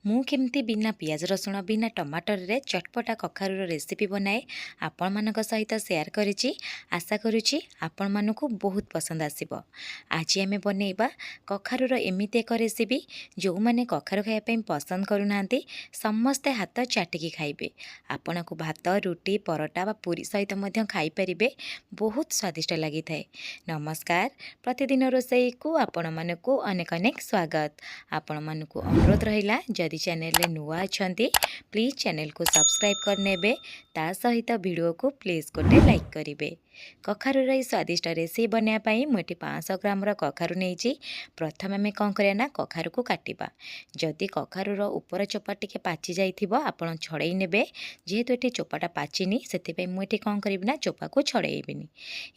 ମୁଁ କେମିତି ବିନା ପିଆଜ ରସୁଣ ବିନା ଟମାଟରରେ ଚଟପଟା କଖାରୁର ରେସିପି ବନାଏ ଆପଣମାନଙ୍କ ସହିତ ସେୟାର କରିଛି। ଆଶା କରୁଛି ଆପଣମାନଙ୍କୁ ବହୁତ ପସନ୍ଦ ଆସିବ। ଆଜି ଆମେ ବନେଇବା କଖାରୁର ଏମିତି ଏକ ରେସିପି ଯେଉଁମାନେ କଖାରୁ ଖାଇବା ପାଇଁ ପସନ୍ଦ କରୁନାହାନ୍ତି ସମସ୍ତେ ହାତ ଚାଟିକି ଖାଇବେ। ଆପଣଙ୍କୁ ଭାତ ରୁଟି ପରଟା ବା ପୁରୀ ସହିତ ମଧ୍ୟ ଖାଇପାରିବେ। ବହୁତ ସ୍ୱାଦିଷ୍ଟ ଲାଗିଥାଏ। ନମସ୍କାର, ପ୍ରତିଦିନ ରୋଷେଇକୁ ଆପଣମାନଙ୍କୁ ଅନେକ ଅନେକ ସ୍ୱାଗତ। ଆପଣମାନଙ୍କୁ ଅନୁରୋଧ ରହିଲା ଯଦି ଚ୍ୟାନେଲରେ ନୂଆ ଅଛନ୍ତି ପ୍ଲିଜ୍ ଚ୍ୟାନେଲକୁ ସବସ୍କ୍ରାଇବ୍ କରିନେବେ। ତା ସହିତ ଭିଡ଼ିଓକୁ ପ୍ଲିଜ୍ ଗୋଟେ ଲାଇକ୍ କରିବେ। କଖାରୁର ଏହି ସ୍ୱାଦିଷ୍ଟ ରେସିପି ବନେଇବା ପାଇଁ ମୁଁ ଏଠି 500 ଗ୍ରାମର କଖାରୁ ନେଇଛି। ପ୍ରଥମେ ଆମେ କ'ଣ କରିବା ନା କଖାରୁକୁ କାଟିବା। ଯଦି କଖାରୁର ଉପର ଚୋପା ଟିକେ ପାଚି ଯାଇଥିବ ଆପଣ ଛଡ଼େଇ ନେବେ। ଯେହେତୁ ଏଠି ଚୋପାଟା ପାଚିନି ସେଥିପାଇଁ ମୁଁ ଏଠି କ'ଣ କରିବି ନା ଚୋପାକୁ ଛଡ଼େଇବିନି।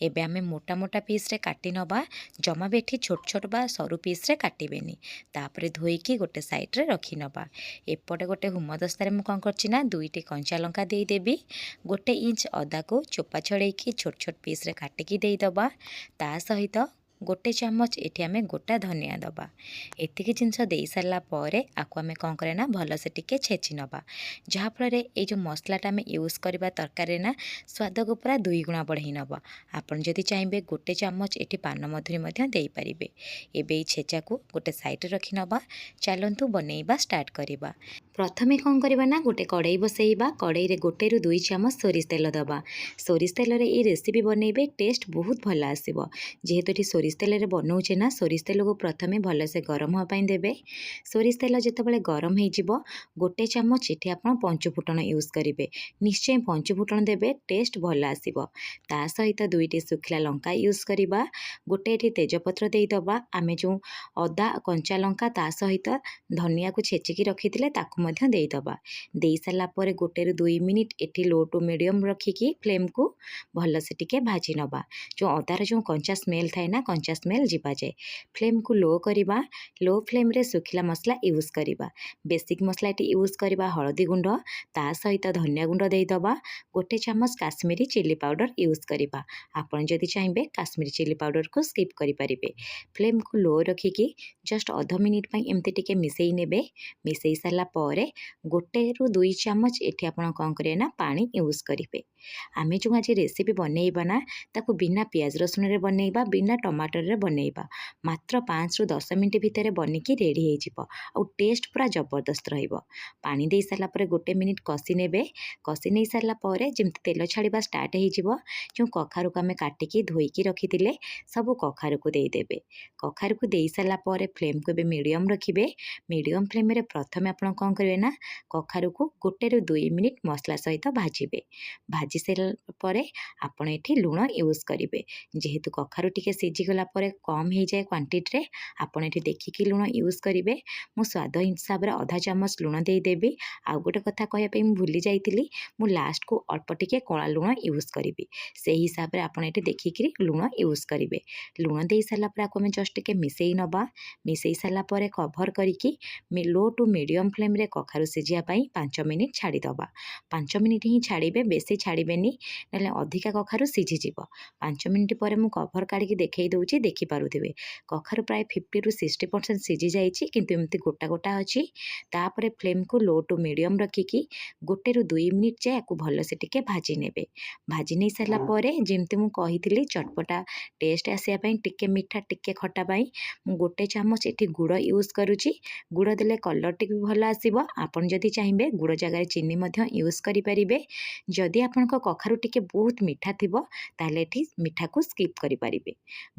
ଏବେ ଆମେ ମୋଟା ମୋଟା ପିସ୍ରେ କାଟି ନେବା। ଜମା ବି ଏଠି ଛୋଟ ଛୋଟ ବା ସରୁ ପିସ୍ରେ କାଟିବେନି। ତାପରେ ଧୋଇକି ଗୋଟେ ସାଇଡ଼୍ରେ ରଖିନେବା। ଏପଟେ ଗୋଟେ ହୁମଦସ୍ତାରେ ମୁଁ କ'ଣ କରିଛି ନା 2ଟି କଞ୍ଚା ଲଙ୍କା ଦେଇଦେବି। 1 ଇଞ୍ଚ ଅଦାକୁ ଚୋପା ଛଡ଼େଇକି ଛୋଟ ଛୋଟ ପିସ୍ରେ କାଟିକି ଦେଇଦେବା। ତା ସହିତ 1 ଚାମଚ ଏଠି ଆମେ ଗୋଟା ଧନିଆ ଦେବା। ଏତିକି ଜିନିଷ ଦେଇସାରିଲା ପରେ ଆକୁ ଆମେ କ'ଣ କରିବା ନା ଭଲସେ ଟିକେ ଛେଚି ନେବା। ଯାହାଫଳରେ ଏଇ ଯେଉଁ ମସଲାଟା ଆମେ ୟୁଜ୍ କରିବା ତରକାରୀରେ ନା ସ୍ୱାଦକୁ ପୁରା 2 ଗୁଣା ବଢ଼େଇ ନେବ। ଆପଣ ଯଦି ଚାହିଁବେ 1 ଚାମଚ ଏଠି ପାନମଧୁରୀ ମଧ୍ୟ ଦେଇପାରିବେ। ଏବେ ଏଇ ଛେଚାକୁ ଗୋଟେ ସାଇଡ଼୍ରେ ରଖିନେବା। ଚାଲନ୍ତୁ ବନେଇବା ଷ୍ଟାର୍ଟ କରିବା। ପ୍ରଥମେ କ'ଣ କରିବା ନା ଗୋଟେ କଡ଼େଇ ବସେଇବା। କଡ଼େଇରେ 1ରୁ 2 ଚାମଚ ସୋରିଷ ତେଲ ଦେବା। ସୋରିଷ ତେଲରେ ଏଇ ରେସିପି ବନେଇବେ ଟେଷ୍ଟ ବହୁତ ଭଲ ଆସିବ। ଯେହେତୁ ଏଠି ସୋରିଷ ତେଲରେ ବନଉଛେ ନା ସୋରିଷ ତେଲକୁ ପ୍ରଥମେ ଭଲସେ ଗରମ ହେବା ପାଇଁ ଦେବେ। ସୋରିଷ ତେଲ ଯେତେବେଳେ ଗରମ ହେଇଯିବ 1 ଚାମଚ ଏଠି ଆପଣ ପଞ୍ଚୁଫୁଟଣ ୟୁଜ୍ କରିବେ। ନିଶ୍ଚୟ ପଞ୍ଚୁଫୁଟଣ ଦେବେ, ଟେଷ୍ଟ ଭଲ ଆସିବ। ତା ସହିତ 2ଟି ଶୁଖିଲା ଲଙ୍କା ୟୁଜ୍ କରିବା। 1 ଏଠି ତେଜପତ୍ର ଦେଇଦେବା। ଆମେ ଯେଉଁ ଅଦା କଞ୍ଚା ଲଙ୍କା ତା ସହିତ ଧନିଆକୁ ଛେଚିକି ରଖିଥିଲେ ତାକୁ ମଧ୍ୟ ଦେଇଦେବା। ଦେଇସାରିଲା ପରେ 1ରୁ 2 ମିନିଟ୍ ଏଠି ଲୋ ଟୁ ମିଡ଼ିୟମ୍ ରଖିକି ଫ୍ଲେମ୍କୁ ଭଲସେ ଟିକେ ଭାଜି ନେବା। ଯେଉଁ ଅଦାର ଯେଉଁ କଞ୍ଚା ସ୍ମେଲ୍ ଥାଏ ନା କଞ୍ଚା ସ୍ମେଲ୍ ଯିବା ଯାଏ ଫ୍ଲେମ୍କୁ ଲୋ କରିବା। ଲୋ ଫ୍ଲେମ୍ରେ ଶୁଖିଲା ମସଲା ୟୁଜ୍ କରିବା। ବେସିକ୍ ମସଲା ଏଠି ୟୁଜ୍ କରିବା ହଳଦୀ ଗୁଣ୍ଡ ତା ସହିତ ଧନିଆ ଗୁଣ୍ଡ ଦେଇଦେବା। 1 ଚାମଚ କାଶ୍ମୀରୀ ଚିଲି ପାଉଡ଼ର ୟୁଜ୍ କରିବା। ଆପଣ ଯଦି ଚାହିଁବେ କାଶ୍ମୀରୀ ଚିଲି ପାଉଡ଼ରକୁ ସ୍କିପ୍ କରିପାରିବେ। ଫ୍ଲେମ୍କୁ ଲୋ ରଖିକି ଜଷ୍ଟ ଅଧ ମିନିଟ୍ ପାଇଁ ଏମିତି ଟିକେ ମିଶାଇ ନେବେ। ମିଶାଇ ସାରିଲା ପରେ 1ରୁ 2 ଚାମଚ ଏଠି ଆପଣ କ'ଣ କରିବେ ନା ପାଣି ୟୁଜ୍ କରିବେ। ଆମେ ଯେଉଁ ଆଜି ରେସିପି ବନେଇବା ନା ତାକୁ ବିନା ପିଆଜ ରସୁଣରେ ବନେଇବା, ବିନା ଟମାଟରରେ ବନେଇବା। ମାତ୍ର 5ରୁ 10 ମିନିଟ୍ ଭିତରେ ବନିକି ରେଡ଼ି ହେଇଯିବ। ଆଉ ଟେଷ୍ଟ ପୁରା ଜବରଦସ୍ତ ରହିବ। ପାଣି ଦେଇ ସାରିଲା ପରେ 1 ମିନିଟ୍ କଷି ନେବେ। କଷି ନେଇ ସାରିଲା ପରେ ଯେମିତି ତେଲ ଛାଡ଼ିବା ଷ୍ଟାର୍ଟ ହେଇଯିବ ଯେଉଁ କଖାରୁକୁ ଆମେ କାଟିକି ଧୋଇକି ରଖିଥିଲେ ସବୁ କଖାରୁକୁ ଦେଇଦେବେ। କଖାରୁକୁ ଦେଇସାରିଲା ପରେ ଫ୍ଲେମ୍କୁ ଏବେ ମିଡ଼ିୟମ୍ ରଖିବେ। ମିଡ଼ିୟମ୍ ଫ୍ଲେମ୍ରେ ପ୍ରଥମେ ଆପଣ କ'ଣ କରିବେ ନା କଖାରୁକୁ 1ରୁ 2 ମିନିଟ୍ ମସଲା ସହିତ ଭାଜିବେ। ଭାଜି ସାରିଲା ପରେ ଆପଣ ଏଠି ଲୁଣ ୟୁଜ୍ କରିବେ। ଯେହେତୁ କଖାରୁ ଟିକେ ସିଝିଗଲା ପରେ କମ୍ ହେଇଯାଏ କ୍ୱାଣ୍ଟିଟିରେ ଆପଣ ଏଠି ଦେଖିକି ଲୁଣ ୟୁଜ୍ କରିବେ। ମୁଁ ସ୍ୱାଦ ହିସାବରେ ଅଧା ଚାମଚ ଲୁଣ ଦେଇଦେବି। ଆଉ ଗୋଟେ କଥା କହିବା ପାଇଁ ମୁଁ ଭୁଲି ଯାଇଥିଲି, ମୁଁ ଲାଷ୍ଟକୁ ଅଳ୍ପ ଟିକେ କଳା ଲୁଣ ୟୁଜ୍ କରିବି। ସେହି ହିସାବରେ ଆପଣ ଏଠି ଦେଖିକିରି ଲୁଣ ୟୁଜ୍ କରିବେ। ଲୁଣ ଦେଇ ସାରିଲା ପରେ ଆକୁ ଆମେ ଜଷ୍ଟ ଟିକେ ମିଶାଇ ନେବା। ମିଶାଇ ସାରିଲା ପରେ କଭର୍ କରିକି ଲୋ ଟୁ ମିଡ଼ିୟମ୍ ଫ୍ଲେମ୍ରେ କଖାରୁ ସିଝିବା ପାଇଁ 5 ମିନିଟ୍ ଛାଡ଼ିଦେବା। 5 ମିନିଟ୍ ହିଁ ଛାଡ଼ିବେ, ବେଶୀ ଛାଡ଼ିବେନି ନହେଲେ ଅଧିକା କଖାରୁ ସିଝିଯିବ। 5 ମିନିଟ୍ ପରେ ମୁଁ କଭର୍ କାଢ଼ିକି ଦେଖାଇ ଦେଉଛି, ଦେଖିପାରୁଥିବେ କଖାରୁ ପ୍ରାୟ 50ରୁ 60% ସିଝିଯାଇଛି କିନ୍ତୁ ଏମିତି ଗୋଟା ଗୋଟା ଅଛି। ତାପରେ ଫ୍ଲେମ୍କୁ ଲୋ ଟୁ ମିଡ଼ିୟମ୍ ରଖିକି 1ରୁ 2 ମିନିଟ୍ ଯାଏ ଆକୁ ଭଲସେ ଟିକେ ଭାଜି ନେବେ। ଭାଜି ନେଇ ସାରିଲା ପରେ ଯେମିତି ମୁଁ କହିଥିଲି ଚଟପଟା ଟେଷ୍ଟ ଆସିବା ପାଇଁ ଟିକେ ମିଠା ଟିକେ ଖଟା ପାଇଁ ମୁଁ 1 ଚାମଚ ଏଠି ଗୁଡ଼ ୟୁଜ୍ କରୁଛି। ଗୁଡ଼ ଦେଲେ କଲର୍ ଟିକେ ଭଲ ଆସିବ। ଆପଣ ଯଦି ଚାହିଁବେ ଗୁଡ଼ ଜାଗାରେ ଚିନି ମଧ୍ୟ ୟୁଜ୍ କରିପାରିବେ। ଯଦି ଆପଣଙ୍କ କଖାରୁ ଟିକେ ବହୁତ ମିଠା ଥିବ ତାହେଲେ ଏଠି ମିଠାକୁ ସ୍କିପ୍ କରିପାରିବେ।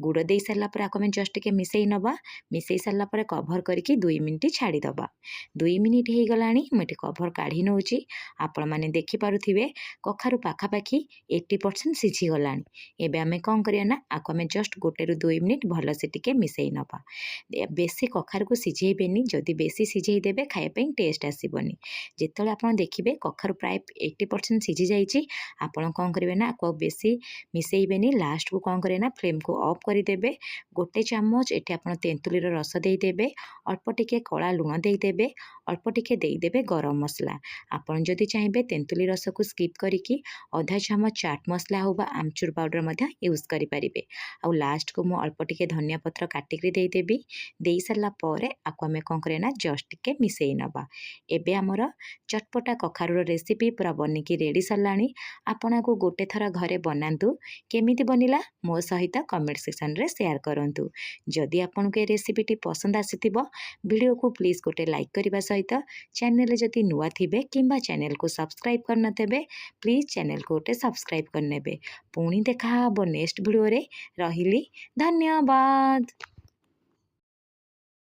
ଗୁଡ଼ ଦେଇ ସାରିଲା ପରେ ଆକୁ ଆମେ ଜଷ୍ଟ ଟିକେ ମିଶାଇ ନେବା। ମିଶାଇ ସାରିଲା ପରେ କଭର୍ କରିକି 2 ମିନିଟ୍ ଛାଡ଼ିଦେବା। 2 ମିନିଟ୍ ହେଇଗଲାଣି, ମୁଁ ଏଠି କଭର୍ କାଢ଼ି ନେଉଛି। ଆପଣମାନେ ଦେଖିପାରୁଥିବେ କଖାରୁ ପାଖାପାଖି 80% ସିଝିଗଲାଣି। ଏବେ ଆମେ କ'ଣ କରିବା ନା ଆକୁ ଆମେ ଜଷ୍ଟ 1ରୁ 2 ମିନିଟ୍ ଭଲସେ ଟିକେ ମିଶାଇ ନେବା। ବେଶୀ କଖାରୁକୁ ସିଝେଇବେନି, ଯଦି ବେଶୀ ସିଝେଇ ଦେବେ ଖାଇବା ପାଇଁ ଟେଷ୍ଟ ଆସିବନି। ଯେତେବେଳେ ଆପଣ ଦେଖିବେ କଖାରୁ ପ୍ରାୟ 80% ସିଝିଯାଇଛି ଆପଣ କ'ଣ କରିବେ ନା ଆକୁ ଆଉ ବେଶୀ ମିଶାଇବେନି। ଲାଷ୍ଟକୁ କ'ଣ କରିବେ ନା ଫ୍ଲେମ୍କୁ ଅଫ୍ କରି ଦେଇଦେବେ। ଗୋଟେ ଚାମଚ ଏଠି ଆପଣ ତେନ୍ତୁଳିର ରସ ଦେଇଦେବେ। ଅଳ୍ପ ଟିକେ କଳା ଲୁଣ ଦେଇଦେବେ। ଅଳ୍ପ ଟିକେ ଦେଇଦେବେ ଗରମ ମସଲା। ଆପଣ ଯଦି ଚାହିଁବେ ତେନ୍ତୁଳି ରସକୁ ସ୍କିପ୍ କରିକି ଅଧା ଚାମଚ ଚାଟ୍ ମସଲା ହେଉ ବା ଆମଚୁର ପାଉଡ଼ର ମଧ୍ୟ ୟୁଜ୍ କରିପାରିବେ। ଆଉ ଲାଷ୍ଟକୁ ମୁଁ ଅଳ୍ପ ଟିକେ ଧନିଆ ପତ୍ର କାଟିକି ଦେଇଦେବି। ଦେଇସାରିଲା ପରେ ଆକୁ ଆମେ କ'ଣ କରିବା ନା ଜଷ୍ଟ ଟିକେ ମିଶାଇ ନେବା। ଏବେ ଆମର ଚଟପଟା କଖାରୁର ରେସିପି ପୁରା ବନିକି ରେଡ଼ି ସରିଲାଣି। ଆପଣ ଆକୁ ଗୋଟେ ଥର ଘରେ ବନାନ୍ତୁ। କେମିତି ବନିଲା ମୋ ସହିତ କମେଣ୍ଟ ସେକ୍ସନରେ ସେୟାର କରନ୍ତୁ। ଯଦି ଆପଣଙ୍କୁ ଏ ରେସିପିଟି ପସନ୍ଦ ଆସିଥିବ ଭିଡ଼ିଓକୁ ପ୍ଲିଜ୍ ଗୋଟେ ଲାଇକ୍ କରିବା ସହିତ ଚ୍ୟାନେଲରେ ଯଦି ନୂଆ ଥିବେ କିମ୍ବା ଚ୍ୟାନେଲକୁ ସବସ୍କ୍ରାଇବ୍ କରିନଥିବେ ପ୍ଲିଜ୍ ଚ୍ୟାନେଲକୁ ଗୋଟେ ସବସ୍କ୍ରାଇବ୍ କରିନେବେ। ପୁଣି ଦେଖା ହେବ ନେକ୍ସଟ ଭିଡ଼ିଓରେ। ରହିଲି, ଧନ୍ୟବାଦ।